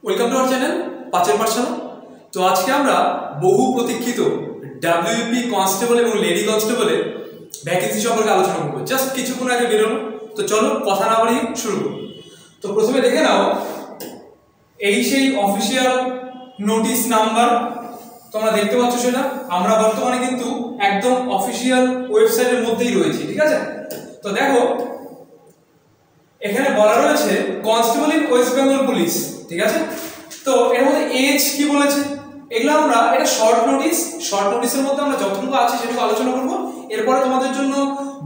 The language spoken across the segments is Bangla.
ওয়েলকাম টু আওয়ার চ্যানেল পাঁচের পাঠশালা। তো আজকে আমরা বহু প্রতীক্ষিত ডাব্লিউপি কনস্টেবল এবং লেডি কনস্টেবলের ভ্যাকেন্সি সম্পর্কে আলোচনা করবো। জাস্ট কিছুক্ষণ আগে বেরোনো, তো চলো কথা না বাড়িয়ে শুরু করব। তো প্রথমে দেখে নাও, এই সেই অফিসিয়াল নোটিশ নাম্বার তোমরা দেখতে পাচ্ছ, সেটা আমরা বর্তমানে কিন্তু একদম অফিসিয়াল ওয়েবসাইটের মধ্যেই রয়েছি, ঠিক আছে। তো দেখো এখানে বলা রয়েছে constable in West Bengal police, ঠিক আছে। তো এর মধ্যে এজ কি বলেছে, এগুলো আমরা এটা শর্ট নোটিশের মধ্যে আমরা যতটুকু আছে সেটুকু আলোচনা করব। এরপরে তোমাদের জন্য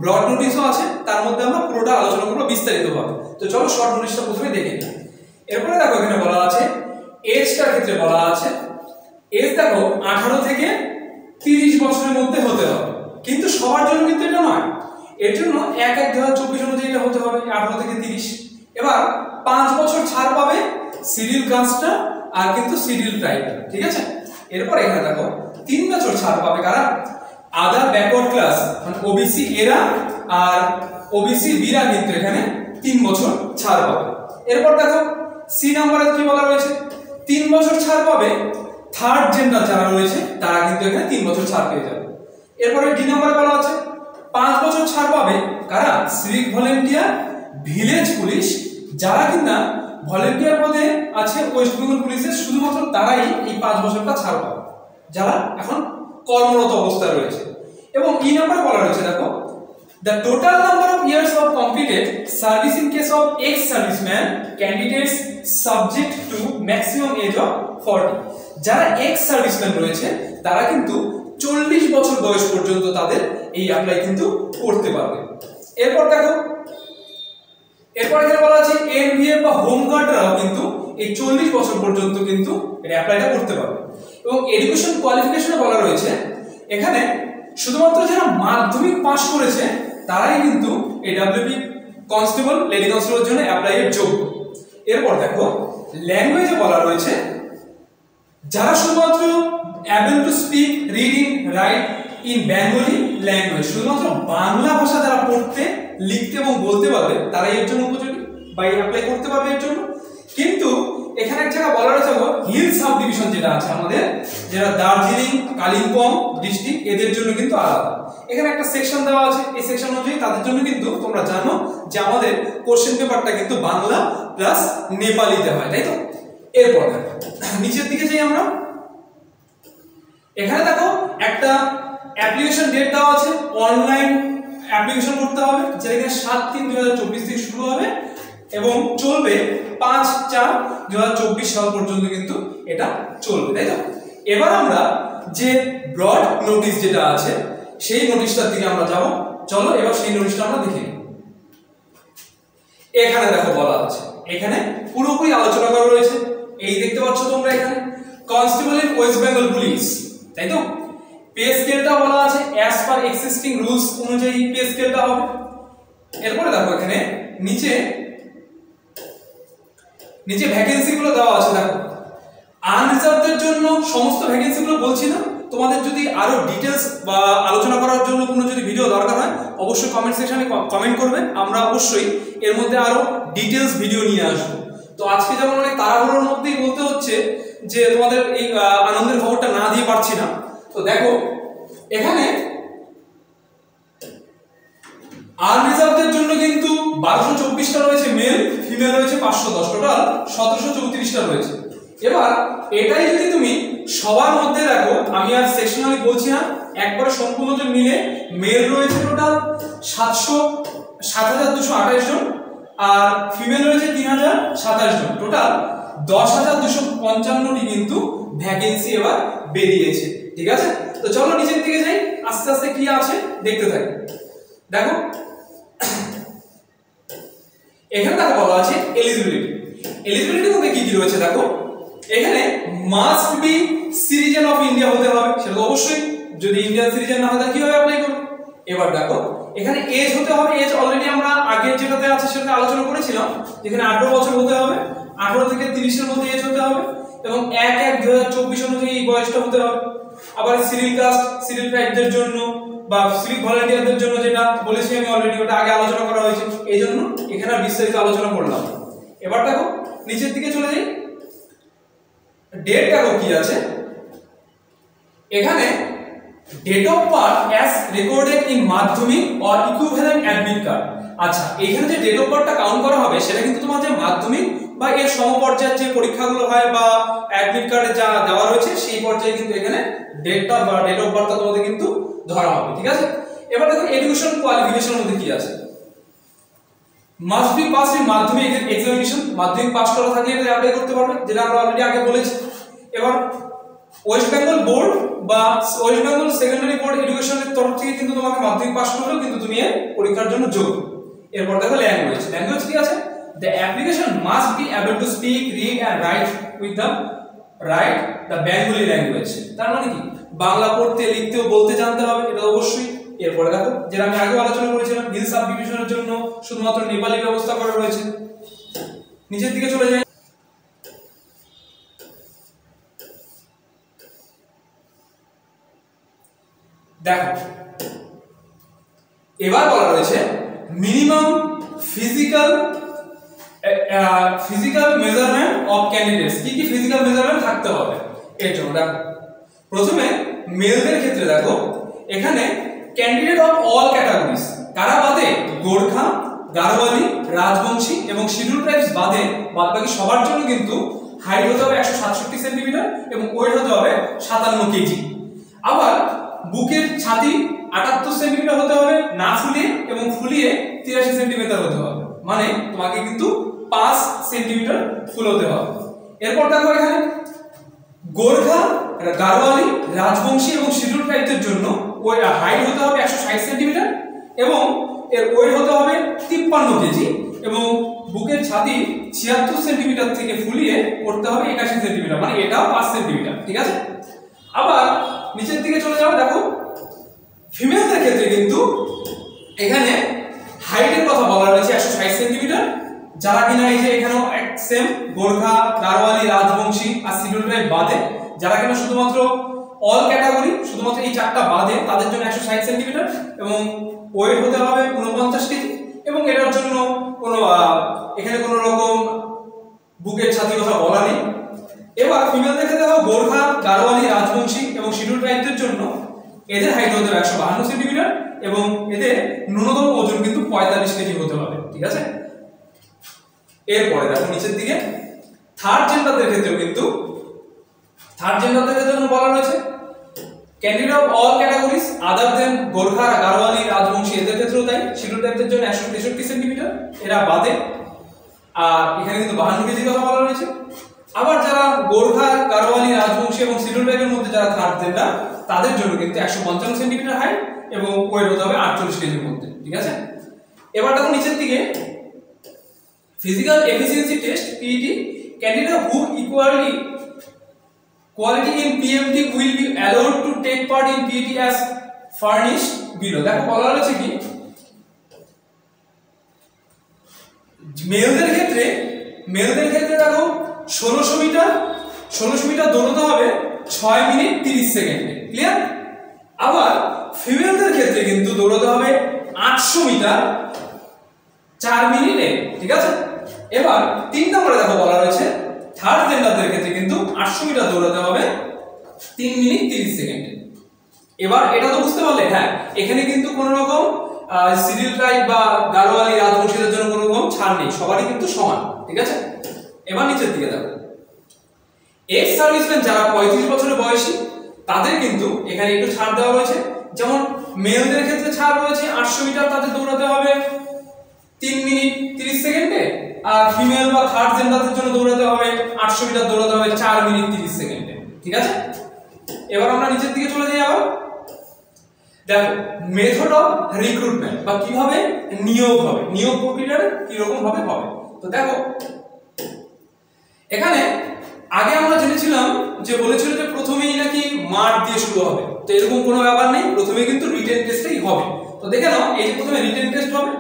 ব্রড নোটিশও আছে, তার মধ্যে আমরা পুরোটা আলোচনা করব বিস্তারিতভাবে। তো চলো শর্ট নোটিশটা প্রথমে দেখে নিই। এরপরে দেখো এখানে বলা আছে এজটার ক্ষেত্রে বলা আছে এজ দেখো 18 থেকে 30 বছরের মধ্যে হতে হবে, কিন্তু সবার জন্য কিন্তু এটা নয়। এর জন্য 1/1/2024 অনুযায়ী এটা হতে হবে 18 থেকে 30। এবার 5 বছর ছাড় পাবে সিরিয়াল কাস্টটা আর কিন্তু সিরিয়াল ট্রাইবটা, ঠিক আছে। এরপর এখানে দেখো 3 বছর ছাড় পাবে কারা, আদার ব্যাকওয়ার্ড ক্লাস মানে ওবিসি এরা আর ওবিসি বিরা, কিন্তু এখানে 3 বছর ছাড় পাবে। এরপর দেখো সি নাম্বারে কি বলা রয়েছে, 3 বছর ছাড় পাবে থার্ড জেন্ডার যারা রয়েছে তারা কিন্তু এখানে 3 বছর ছাড় পেয়ে যাবে। এরপরে ডি নাম্বারে বলা আছে 5 বছর ছাড় পাবে কারা, সিভিক ভলেন্টিয়ার ভিলেজ পুলিশ যারা কিনা ভলেন্টিয়ার পদে আছে ওয়েস্ট বেঙ্গল পুলিশের, শুধুমাত্র তারাই এই 5 বছরটা ছাড় পাবে যারা এখন কর্মরত অবস্থায় রয়েছে। এবং ই নাম্বার বলা রয়েছে দেখো the total number of years of completed service in case of ex serviceman candidates subject to maximum age of 40। যারা এক্স সার্ভিসম্যান রয়েছে তারা কিন্তু 40 বছর বয়স পর্যন্ত তাদের এই অ্যাপ্লাই কিন্তু করতে পারবে। এরপর দেখো এরপর এখানে বলা আছে এনভিএফ বা হোম গার্ডরাও কিন্তু এই 40 বছর পর্যন্ত কিন্তু এই অ্যাপ্লাইটা করতে পারবে। এবং এডুকেশন কোয়ালিফিকেশনে বলা রয়েছে এখানে শুধুমাত্র যারা মাধ্যমিক পাস করেছে তারাই কিন্তু এই ডাব্লিউপি কনস্টেবল লেডি কনস্টেবলের জন্য অ্যাপ্লাই এর যোগ্য। এরপর দেখো ল্যাঙ্গুয়েজে বলা রয়েছে যারা শুধুমাত্র able to speak reading right in Bengali language, শুধুমাত্র বাংলা ভাষা যারা পড়তে লিখতে এবং বলতে পারবে তারাই এর জন্য উপযোগী বা অ্যাপ্লাই করতে পারবে এর জন্য। কিন্তু এখানে এক জায়গা বলা রয়েছে হিল সাব ডিভিশন যেটা আছে আমাদের, যেটা দার্জিলিং কালিম্পং ডিস্ট্রিক্ট, এদের জন্য কিন্তু আলাদা। এখানে একটা সেকশন দেওয়া আছে, এই সেকশন অনুযায়ী তাদের জন্য কিন্তু তোমরা জানো যে আমাদের কোশ্চেন পেপারটা কিন্তু বাংলা প্লাস নেপালিতে হয়, তাই তো। এরপর দেখো নিচের দিকে যাই আমরা, এখানে দেখো একটা অ্যাপ্লিকেশন ডেট দেওয়া আছে, অনলাইন অ্যাপ্লিকেশন করতে হবে, যেটা কিনা 7/3/2024 থেকে শুরু হবে এবং চলবে 5/4/2024 সাল পর্যন্ত কিন্তু এটা চলবে, তাই তো। এবার আমরা যে ব্রড নোটিশ যেটা আছে সেই নোটিশটার দিকে আমরা যাব। চলো এবার সেই নোটিশটা আমরা দেখে নিই। এখানে দেখো বলা আছে, এখানে পুরোপুরি আলোচনা করা রয়েছে, এই দেখতে পাচ্ছ তোমরা এখানে constable in West Bengal police, তাই তো। পে স্কেলটা বলা আছে অ্যাজ পার এক্সিস্টিং রুলস অনুযায়ী পে স্কেলটা হবে। এরপরে দেখো এখানে নিচে ভ্যাকেন্সি গুলো দেওয়া আছে। দেখো আনরিজার্ভদের জন্য সমস্ত ভ্যাকেন্সি গুলো বলছি না, তোমাদের যদি আরো ডিটেইলস বা আলোচনা করার জন্য কোনো যদি ভিডিও দরকার হয় অবশ্যই কমেন্ট সেকশনে কমেন্ট করবে, আমরা অবশ্যই এর মধ্যে আরো ডিটেইলস ভিডিও নিয়ে আসবো। তো আজকে যেমন অনেক তাড়াহুড়োর মধ্যেই বলতে হচ্ছে যে তোমাদের এই আনন্দের খবরটা না দিয়ে পারছি না। তো দেখো এখানে আনরিজার্ভদের জন্য কিন্তু 1224টা রয়েছে মেল, ফিমেল রয়েছে 510, টোটাল 1734টা রয়েছে। এবার এটাই যদি তুমি সবার মধ্যে দেখো, আমি আর সেকশনালি বলছি না, একবারে সম্পূর্ণ যে মিলে মেল রয়েছে টোটাল 7,228 জন আর ফিমেল রয়েছে 3,027 জন, টোটাল 10,255টি কিন্তু ভ্যাকেন্সি এবার বেরিয়েছে, ঠিক আছে। তো চলো নিচের দিকে যাই, আস্তে আস্তে কি আছে দেখতে থাকি। দেখো এখানে দেখো বলা আছে এলিজিবিলিটি মধ্যে কি কি রয়েছে। দেখো এখানে must be citizen of India হতে হবে, সেটা অবশ্যই, যদি ইন্ডিয়ান সিটিজেন না হয় তাহলে কিভাবে অ্যাপ্লাই করবে। এবার দেখো এখানে এজ হতে হবে, এজ অলরেডি আমরা আগের যেটাতে আছে সেটা আলোচনা করেছিলাম, যেখানে 18 বছর হতে হবে, 18 থেকে 30 এর মধ্যে এজ হতে হবে এবং 1/1/2024 অনুযায়ী এই বয়সটা হতে হবে। আবার সিরিয়াল কাস্ট সিরিয়াল ট্রাইবদের জন্য বা সিভিক ভলান্টিয়ারদের জন্য যেটা বলেছি আমি অলরেডি, ওটা আগে আলোচনা করা হয়েছে, এই জন্য এখানে বিস্তারিত আলোচনা করলাম। এবার দেখো নিচের দিকে চলে যাই, ডেট দেখো কি আছে এখানে, date of birth as recorded in Madhyamik or equivalent admit card. আচ্ছা, এখানে যে ডেট অফ বার্থটা কাউন্ট করা হবে সেটা কিন্তু তোমার যে মাধ্যমিক বা এর সমপর্যায়ের যে পরীক্ষাগুলো হয় বা অ্যাডমিট কার্ডে যা দেওয়া রয়েছে সেই পর্যায়ে কিন্তু এখানে ডেট অফ বার্থটা তোমাদের কিন্তু ধরা হবে, ঠিক আছে। এবার দেখো এডুকেশন কোয়ালিফিকেশনের মধ্যে কি আছে, মাস্ট বি পাস ইন মাধ্যমিক এক্সামিনেশন, মাধ্যমিক পাস করা থাকলে এটা অ্যাপ্লাই করতে পারবে, যেটা আমরা অলরেডি আগে বলেছি। এবার ওয়েস্ট বেঙ্গল বোর্ড বা ওয়েস্ট বেঙ্গল সেকেন্ডারি বোর্ড এডুকেশনের তরফ থেকে কিন্তু তোমাকে মাধ্যমিক পাস করলেও কিন্তু তুমি এর পরীক্ষার জন্য যোগ্য। এরপর দেখো ল্যাঙ্গুয়েজ, ল্যাঙ্গুয়েজ কি আছে, the application must be able to speak, read and write with the Bengali language। তার মানে কি, বাংলা পড়তে লিখতে ও বলতে জানতে হবে, এটা অবশ্যই। এরপরে দেখো যেটা আমি আগে আলোচনা করেছিলাম, হিল সাব ডিভিশনের জন্য শুধুমাত্র নেপালি ব্যবস্থা করা রয়েছে। নিচের দিকে চলে যাই, দেখো এবার বলা রয়েছে minimum physical measurement of candidates, কি কি ফিজিক্যাল মেজারমেন্ট থাকতে হবে এর জন্য। দেখো প্রথমে মেলদের ক্ষেত্রে দেখো এখানে ক্যান্ডিডেট অফ অল ক্যাটাগরিজ, কারা বাদে, গোর্খা, গারোয়ালি, রাজবংশী এবং শিডিউল ট্রাইবস বাদে বাদবাকি সবার জন্য কিন্তু হাইট হতে হবে 167 সেন্টিমিটার এবং ওয়েট হতে হবে 57 কেজি। আবার বুকের ছাতি 78 সেন্টিমিটার হতে হবে না ফুলিয়ে, এবং ফুলিয়ে 83 সেন্টিমিটার হতে হবে, মানে তোমাকে কিন্তু 5 সেন্টিমিটার ফুল হতে হবে। এরপর দেখো এখানে গোর্খা, গারোয়ালি, রাজবংশী এবং শিডিউল ট্রাইবদের জন্য ওই হাইট হতে হবে 160 সেন্টিমিটার এবং এর ওয়েট হতে হবে 53 কেজি এবং বুকের ছাতি 76 সেন্টিমিটার থেকে ফুলিয়ে করতে হবে 81 সেন্টিমিটার, মানে এটাও 5 সেন্টিমিটার, ঠিক আছে। আবার নিচের দিকে চলে যাও, দেখো ফিমেলদের ক্ষেত্রে কিন্তু এখানে হাইটের কথা বলা রয়েছে 160 সেন্টিমিটার, যারা কিনা এই যে এখানেও সেম গোর্খা, গারোয়ালি, রাজবংশী আর শিডিউল ট্রাইব বাদে, যারা কিনা শুধুমাত্র অল ক্যাটাগরি শুধুমাত্র এই চারটা বাদে তাদের জন্য 160 সেন্টিমিটার এবং ওয়েট হতে হবে 49 কেজি এবং এটার জন্য কোনো এখানে কোনো রকম বুকের ছাতি কথা বলা নেই। এবার ফিমেলদের ক্ষেত্রে দেখো গোর্খা, গারোয়ালি, রাজবংশী এবং শিডিউল ট্রাইবদের জন্য এদের হাইট হতে হবে 152 সেন্টিমিটার এবং এদের ন্যূনতম ওজন কিন্তু 45 কেজি হতে হবে, ঠিক আছে। এরপরে দেখো নিচের দিকে থার্ড জেন্ডারদের ক্ষেত্রেও কিন্তু বলা রয়েছে ক্যান্ডিডেট অফ অল ক্যাটাগরিজ আদার দেন গোর্খা, গারোয়ালি, রাজবংশী এদের ক্ষেত্রেও তাই, শিডিউল ট্রাইবদের জন্য 163 সেন্টিমিটার এরা বাদে, আর এখানে কিন্তু 52 কেজি কথা বলা রয়েছে। আবার যারা গোর্খা, গারোয়ালি, রাজবংশী এবং শিডিউল ট্রাইবের মধ্যে যারা থার্ড জেন্ডার তাদের জন্য কিন্তু 155 সেন্টিমিটার হাইট এবং ওয়েট হতে হবে 48 কেজির মধ্যে, ঠিক আছে। এবার দেখো নিচের দিকে physical efficiency test PET, candidate who quality in PMT will be allowed to take part in PET as furnished below। দেখো বলা রয়েছে কি মেলদের ক্ষেত্রে দেখো 1600 মিটার দৌড়তে হবে 6 মিনিট 30 সেকেন্ডে, ক্লিয়ার। আবার ফিমেলদের ক্ষেত্রে কিন্তু দৌড়তে হবে 800 মিটার 4 মিনিটে, ঠিক আছে। এবার 3 নম্বরে দেখো বলা রয়েছে থার্ড জেন্ডারদের ক্ষেত্রে কিন্তু 800 মিটার দৌড়াতে হবে 3 মিনিট 30 সেকেন্ডে। এবার এটা তো বুঝতে পারলে, হ্যাঁ এখানে কিন্তু কোনো রকম শিডিউল ট্রাইব বা গারোয়ালি, রাজবংশীদের জন্য কোনো রকম ছাড় নেই, সবারই কিন্তু সমান, ঠিক আছে। এবার নিচের দিকে দেখো এক্স সার্ভিসম্যান যারা 35 বছরের বয়সী তাদের কিন্তু এখানে একটু ছাড় দেওয়া রয়েছে, যেমন মেলদের ক্ষেত্রে ছাড় রয়েছে 800 মিটার তাদের দৌড়াতে হবে 3 মিনিট 30 সেকেন্ডে, আর ফিমেল বা থার্ড জেন্ডারদের জন্য দৌড়াতে হবে 800 মিটার দৌড়াতে হবে 4 মিনিট 30 সেকেন্ডে, ঠিক আছে। এবার আমরা নিচের দিকে চলে যাই। আবার দেখো মেথড অফ রিক্রুটমেন্ট বা কিভাবে নিয়োগ হবে, নিয়োগ প্রক্রিয়াটা কি রকম হবে। তো দেখো এখানে আগে আমরা জেনেছিলাম যে বলেছিল যে প্রথমেই নাকি মার্ক দিয়ে শুরু হবে, তো এরকম কোনো ব্যাপার নেই, প্রথমে কিন্তু রিটেন টেস্টই হবে। তো দেখে নাও এই যে প্রথমে রিটেন টেস্ট হবে,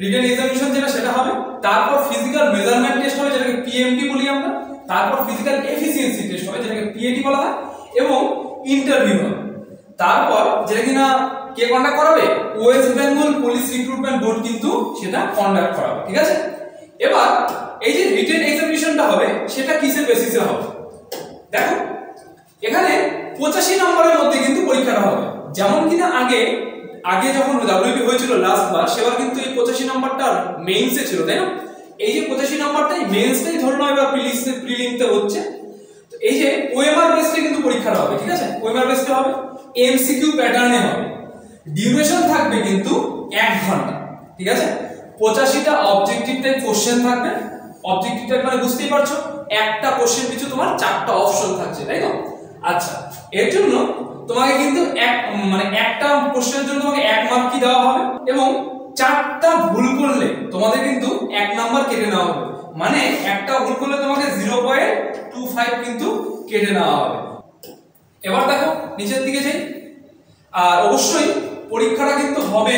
রিটেন এক্সামিনেশন যেটা সেটা হবে, তারপর ফিজিক্যাল মেজারমেন্ট টেস্ট হবে যেটাকে পিএমটি বলি আমরা, তারপর ফিজিক্যাল এফিসিয়েন্সি টেস্ট হবে যেটাকে পিএটি বলা হয় এবং ইন্টারভিউ হবে। তারপর যেটা কিনা কে কন্ডাক্ট করাবে, West Bengal police recruitment board কিন্তু সেটা কন্ডাক্ট করাবে, ঠিক আছে। এবার এই যে রিটেন এক্সামিনেশনটা হবে সেটা কিসের বেসিসে হবে, দেখো এখানে 85 নম্বরের মধ্যে কিন্তু পরীক্ষাটা হবে, যেমন কিনা আগে যখন ডাব্লিউপি হয়েছিল লাস্ট বার, সেবার কিন্তু এই 85 নম্বরটা মেইনসে ছিল, তাই না? এই যে 85 নম্বরটাই মেইনসটাই ধরে নাও এবার প্রিলিমতে হচ্ছে। তো এই যে ওএমআর বেসে কিন্তু পরীক্ষাটা হবে, ঠিক আছে? ওএমআর বেসে হবে, এমসিকিউ প্যাটার্নে হবে, ডিউরেশন থাকবে কিন্তু 1 ঘন্টা, ঠিক আছে? 85টা অবজেক্টিভ টাইপ কোশ্চেন থাকবে। অবজেক্টিভ টাইপ মানে বুঝতেই পারছো, একটা কোশ্চেন পিছু তোমার 4টা অপশন থাকছে, তাই তো? আচ্ছা, এর জন্য তোমাকে কিন্তু একটা কোশ্চেনের জন্য তোমাকে 1 মার্ক কি দেওয়া হবে, এবং 4টা ভুল করলে তোমাদের কিন্তু 1 নাম্বার কেটে নেওয়া হবে, মানে একটা ভুল করলে তোমাকে 0.25 কিন্তু কেটে নেওয়া হবে। এবার দেখো নিচের দিকে যাই, আর অবশ্যই পরীক্ষাটা কিন্তু হবে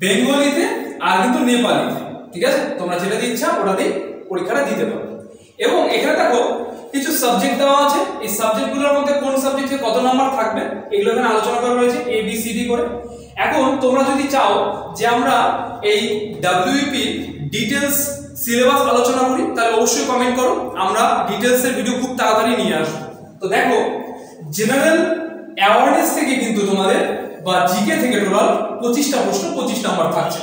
বেঙ্গলিতে আর কিন্তু নেপালিতে, ঠিক আছে? তোমরা যেটা ইচ্ছা ওটা দিয়ে পরীক্ষাটা দিতে পারো। এবং এখানে দেখো কিছু সাবজেক্ট দেওয়া আছে, এই সাবজেক্টগুলোর মধ্যে কোন সাবজেক্টে কত নাম্বার থাকবে এগুলো এখানে আলোচনা করা হয়েছে এ বি সি ডি করে। এখন তোমরা যদি চাও যে আমরা এই ডাব্লিউপি ডিটেইলস সিলেবাস আলোচনা করি, তাহলে অবশ্যই কমেন্ট করো, আমরা ডিটেইলসের ভিডিও খুব তাড়াতাড়ি নিয়ে আসবো। তো দেখো জেনারেল অ্যাওয়ারনেস থেকে কিন্তু তোমাদের বা জিকে থেকে টোটাল 25টা প্রশ্ন 25 নাম্বার থাকছে।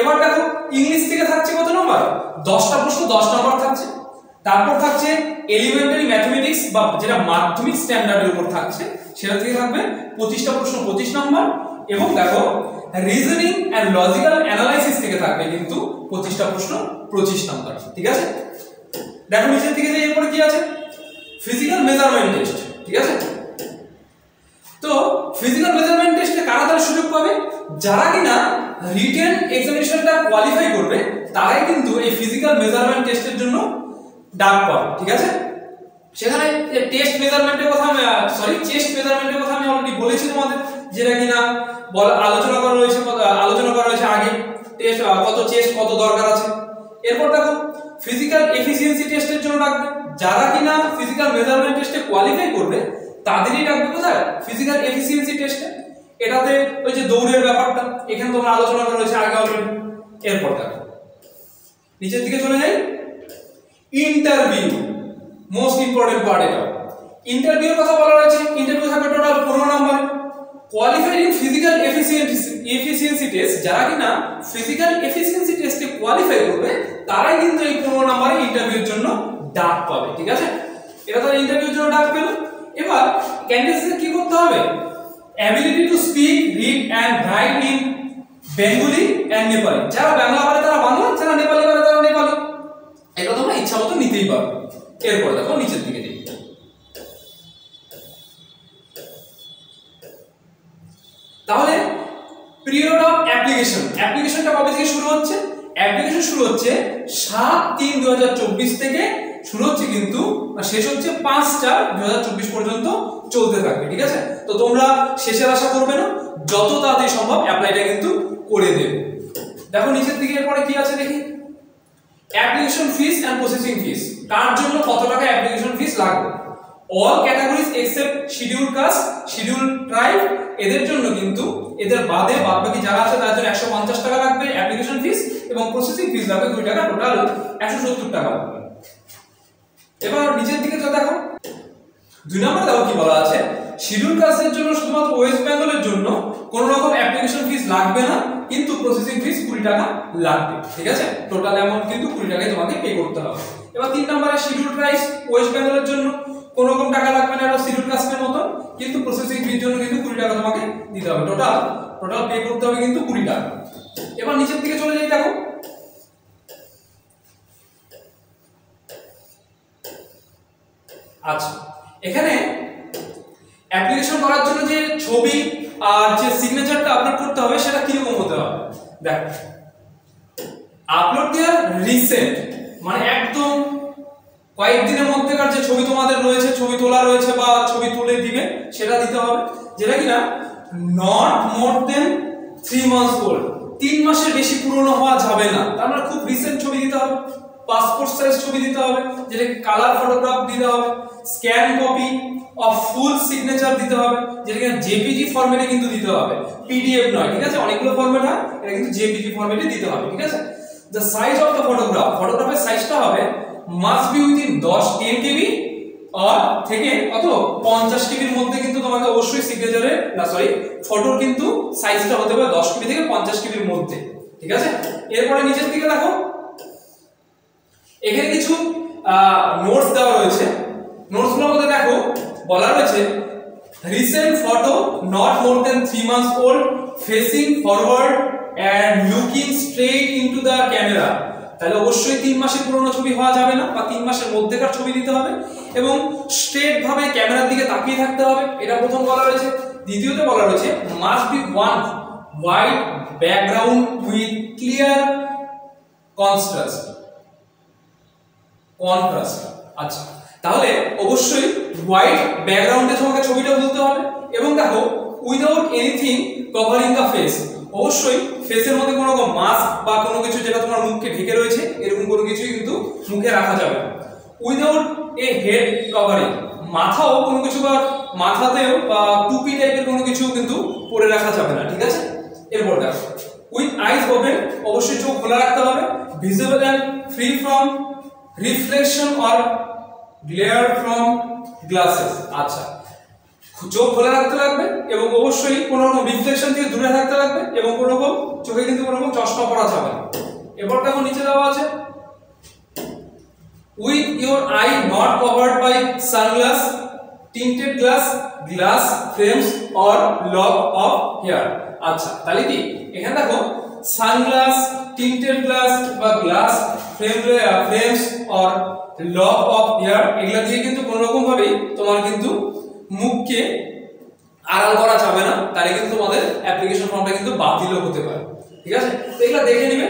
এবার দেখো ইংলিশ থেকে থাকছে কত নাম্বার? 10টা প্রশ্ন 10 নাম্বার থাকছে। তারপর থাকছে এলিমেন্টারি ম্যাথমেটিক্স বা যেটা মাধ্যমিক স্ট্যান্ডার্ডের উপর থাকছে, সেটা থেকে থাকবে 25টা প্রশ্ন 25 নাম্বার। এবং দেখো রিজনিং এন্ড লজিক্যাল অ্যানালাইসিস থেকে থাকবে কিন্তু 25টা প্রশ্ন 25 নাম্বার, ঠিক আছে? দেখো নিচের দিকে যে এরপরে কি আছে, ফিজিক্যাল মেজারমেন্ট টেস্ট, ঠিক আছে? তো ফিজিক্যাল মেজারমেন্ট টেস্টে কারা তার সুযোগ পাবে? যারা কিনা রিটেন এক্সামিনেশনটা কোয়ালিফাই করবে, তারাই কিন্তু এই ফিজিক্যাল মেজারমেন্ট টেস্টের জন্য ডাক পাবে, ঠিক আছে? সেখানে টেস্ট মেজারমেন্টের কথা চেস্ট মেজারমেন্টের কথা আমি অলরেডি বলেছি তোমাদের, যেটা কিনা আলোচনা করা রয়েছে আগে, টেস্ট কত চেস্ট কত দরকার আছে। এরপর দেখো ফিজিক্যাল এফিসিয়েন্সি টেস্টের জন্য ডাকবে, যারা কিনা ফিজিক্যাল মেজারমেন্ট টেস্টে কোয়ালিফাই করবে তাদেরই ডাকবে কোথায়? ফিজিক্যাল এফিসিয়েন্সি টেস্টে। এটাতে ওই যে দৌড়ের ব্যাপারটা এখানে তোমরা আলোচনা করা হয়েছে আগে অলরেডি। এরপর দেখো নিচের দিকে চলে যাই, ইন্টারভিউ মোস্ট ইম্পর্টেন্ট পার্ট। এটা ইন্টারভিউর কথা বলা রয়েছে, ইন্টারভিউ থাকবে total 15 number. Qualified in physical efficiency test, যারা কিনা ফিজিক্যাল এফিসিয়েন্সি টেস্টে কোয়ালিফাই করবে তারাই কিন্তু এই 15 নাম্বারে ইন্টারভিউর জন্য ডাক পাবে, ঠিক আছে? এটা তো ইন্টারভিউর জন্য ডাক পেল। এবার ক্যান্ডিডেটদের কি করতে হবে? Ability to speak, read and write in Bengali and Nepali. যারা বাংলা পারে তারা বাংলা, যারা নেপালি পারে তারা নেপালি। এটা তোমরা ইচ্ছা মতো নিতেই পারবে। এরপর দেখো নিচের দিকে দেখি, তাহলে পিরিয়ড অফ অ্যাপ্লিকেশনটা কবে থেকে শুরু হচ্ছে? অ্যাপ্লিকেশন শুরু হচ্ছে 7/3/2024 থেকে শুরু হচ্ছে, কিন্তু শেষ হচ্ছে 5/4/2024 পর্যন্ত চলতে থাকবে, ঠিক আছে? তো তোমরা শেষের আশা করবে না, যত তাড়াতাড়ি সম্ভব অ্যাপ্লাইটা কিন্তু করে দেবে। দেখো নিচের দিকে এরপরে কি আছে দেখি, application fees and processing fees. কার জন্য কত টাকা অ্যাপ্লিকেশন ফিস লাগবে? All categories except schedule caste, schedule tribe, এদের জন্য কিন্তু এদের বাদে বাদবাকি যারা আছে তাদের জন্য 150 টাকা লাগবে অ্যাপ্লিকেশন ফিস, এবং প্রসেসিং ফিস লাগবে 2 টাকা, টোটাল 170 টাকা লাগবে। এবার নিচের দিকে তো দেখো 2 নম্বর দেখো কি বলা আছে, শিডিউল কাস্টের জন্য শুধুমাত্র ওয়েস্ট বেঙ্গলের জন্য কোনো রকম অ্যাপ্লিকেশন ফিস লাগবে না, কিন্তু প্রসেসিং ফিস 20 টাকা লাগবে, ঠিক আছে? টোটাল অ্যামাউন্ট কিন্তু 20 টাকায় তোমাকে পে করতে হবে। এবার 3 নম্বরে শিডিউল ট্রাইবস, ওয়েস্ট বেঙ্গলের জন্য কোনো রকম টাকা লাগবে না, এটা শিডিউল কাস্টের মতো, কিন্তু প্রসেসিং ফির জন্য কিন্তু 20 টাকা তোমাকে দিতে হবে। টোটাল পে করতে হবে কিন্তু 20 টাকা। এবার নিচের দিকে চলে যাই, দেখো আচ্ছা এখানে অ্যাপ্লিকেশন করার জন্য যে ছবি আর যে সিগনেচারটা আপলোড করতে হবে সেটা কি রকম হতে হবে? দেখো আপলোড দেওয়ার রিসেন্ট, মানে একদম কয়েকদিনের মধ্যেকার যে ছবি তোমাদের রয়েছে, ছবি তোলা রয়েছে বা ছবি তুলে দিবে, সেটা দিতে হবে, যেটা কিনা not more than 3 months old, 3 মাসের বেশি পুরনো হওয়া যাবে না। তার মানে খুব রিসেন্ট ছবি দিতে হবে। পাসপোর্ট সাইজ ছবি দিতে হবে, যেটা কালার ফটোগ্রাফ দিতে হবে। Scan copy of full signature দিতে হবে, যেটা কিনা জেপিজি ফরম্যাটে কিন্তু দিতে হবে, পিডিএফ নয়, ঠিক আছে? অনেকগুলো ফরম্যাট হয়, এটা কিন্তু জেপিজি ফরম্যাটে দিতে হবে, ঠিক আছে? দ্য সাইজ অফ দ্য ফটোগ্রাফের সাইজটা হবে মাস্ট বি উইদিন 10 KB থেকে কত 50 কেবির মধ্যে কিন্তু তোমাকে অবশ্যই সিগনেচারের ফটোর কিন্তু সাইজটা হতে হবে 10 কেবি থেকে 50 কেবির মধ্যে, ঠিক আছে। এরপরে নিচের দিকে দেখো, এখানে কিছু নোটস দেওয়া রয়েছে। নোটসগুলোর মধ্যে দেখো বলা রয়েছে recent photo not more than 3 months old facing forward and looking straight into the camera. তাহলে অবশ্যই 3 মাসের পুরনো ছবি হওয়া যাবে না, বা 3 মাসের মধ্যেকার ছবি দিতে হবে এবং স্ট্রেট ভাবে ক্যামেরার দিকে তাকিয়ে থাকতে হবে, এটা প্রথম বলা রয়েছে। দ্বিতীয়তে বলা রয়েছে must be one white background with clear contrast. আচ্ছা, তাহলে অবশ্যই হোয়াইট ব্যাকগ্রাউন্ডে তোমাকে ছবিটা তুলতে হবে এবং দেখো without anything covering the face. অবশ্যই ফেসের মধ্যে কোনো রকম মাস্ক বা কোনো কিছু যেটা তোমার মুখকে ঢেকে রয়েছে এরকম কোনো কিছুই কিন্তু মুখে রাখা যাবে না। উইদাউট এ হেড কভারিং, মাথাও কোনো কিছু বা মাথাতেও বা টুপি টাইপের কোনো কিছু কিন্তু পরে রাখা যাবে না, ঠিক আছে। এরপর দেখো উইথ আইজ ওপেন, অবশ্যই চোখ খোলা রাখতে হবে। Visible and free from reflection or glare from glasses. আচ্ছা, চোখ খোলা রাখতে লাগবে এবং অবশ্যই কোনো রকম রিফ্লেকশন থেকে দূরে থাকতে লাগবে এবং কোনো রকম চোখে কিন্তু কোনো রকম চশমা পরা যাবে না। এরপর দেখো নিচে দেওয়া আছে with your eye not covered by sunglass, tinted glass frames or lock of hair. আচ্ছা, তাহলে কি এখানে দেখো সানগ্লাস, টিন্টেড গ্লাস বা glass frames or lock of hair এগুলা দিয়ে কিন্তু কোনো রকম ভাবে তোমার কিন্তু মুখকে আড়াল করা যাবে না, তাহলে কিন্তু তোমাদের অ্যাপ্লিকেশন ফর্মটা কিন্তু বাতিলও হতে পারে, ঠিক আছে। তো এগুলা দেখে নেবে।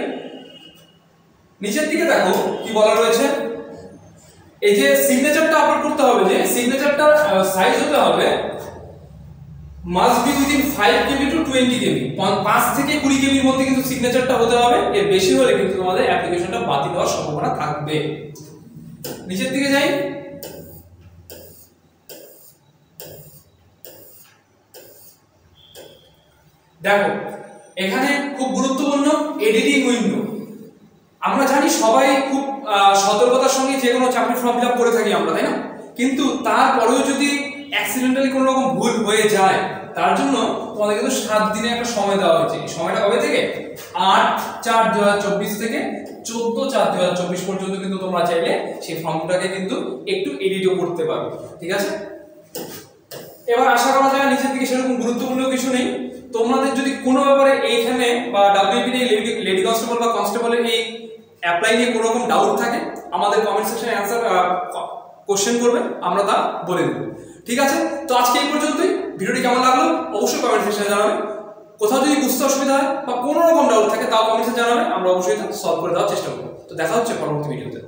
নিচের দিকে দেখো কি বলা রয়েছে, এই যে সিগনেচারটা আপলোড করতে হবে, যে সিগনেচারটার সাইজ হতে হবে must be within 5 KB to 20 KB, 5 থেকে 20 KB এর মধ্যে কিন্তু সিগনেচারটা হতে হবে। এর বেশি হলে কিন্তু তোমাদের অ্যাপ্লিকেশনটা বাতিল হওয়ার সম্ভাবনা থাকবে। নিচের দিকে যাই, দেখো এখানে খুব গুরুত্বপূর্ণ এডিটিং উইন্ডো। আমরা জানি সবাই খুব সতর্কতার সঙ্গে যে কোনো চাকরির ফর্ম ফিল আপ করে থাকি আমরা, তাই না? কিন্তু তারপরেও যদি অ্যাক্সিডেন্টালি কোনো রকম ভুল হয়ে যায়, তার জন্য তোমাদের কিন্তু 7 দিনের একটা সময় দেওয়া হয়েছে। এই সময়টা কবে থেকে? 8/4/2024 থেকে 14/4/2024 পর্যন্ত কিন্তু তোমরা চাইলে সেই ফর্মটাকে কিন্তু একটু এডিটও করতে পারো, ঠিক আছে। এবার আশা করা যায় নিচের দিকে সেরকম গুরুত্বপূর্ণ কিছু নেই। তোমাদের যদি কোনো ব্যাপারে এইখানে বা ডাব্লিউপি লেডি কনস্টেবল বা কনস্টেবলের এই অ্যাপ্লাই নিয়ে কোনো রকম ডাউট থাকে, আমাদের কমেন্ট সেকশনে অ্যানসার কোশ্চেন করবে, আমরা তা বলে দেব, ঠিক আছে। তো আজকে এই পর্যন্তই। ভিডিওটি কেমন লাগলো অবশ্যই কমেন্ট সেকশনে জানাবে। কোথাও যদি বুঝতে অসুবিধা হয় বা কোনো রকম ডাউট থাকে তাও কমেন্টে জানাবে, আমরা অবশ্যই তা সলভ করে দেওয়ার চেষ্টা করব। তো দেখা হচ্ছে পরবর্তী ভিডিওতে।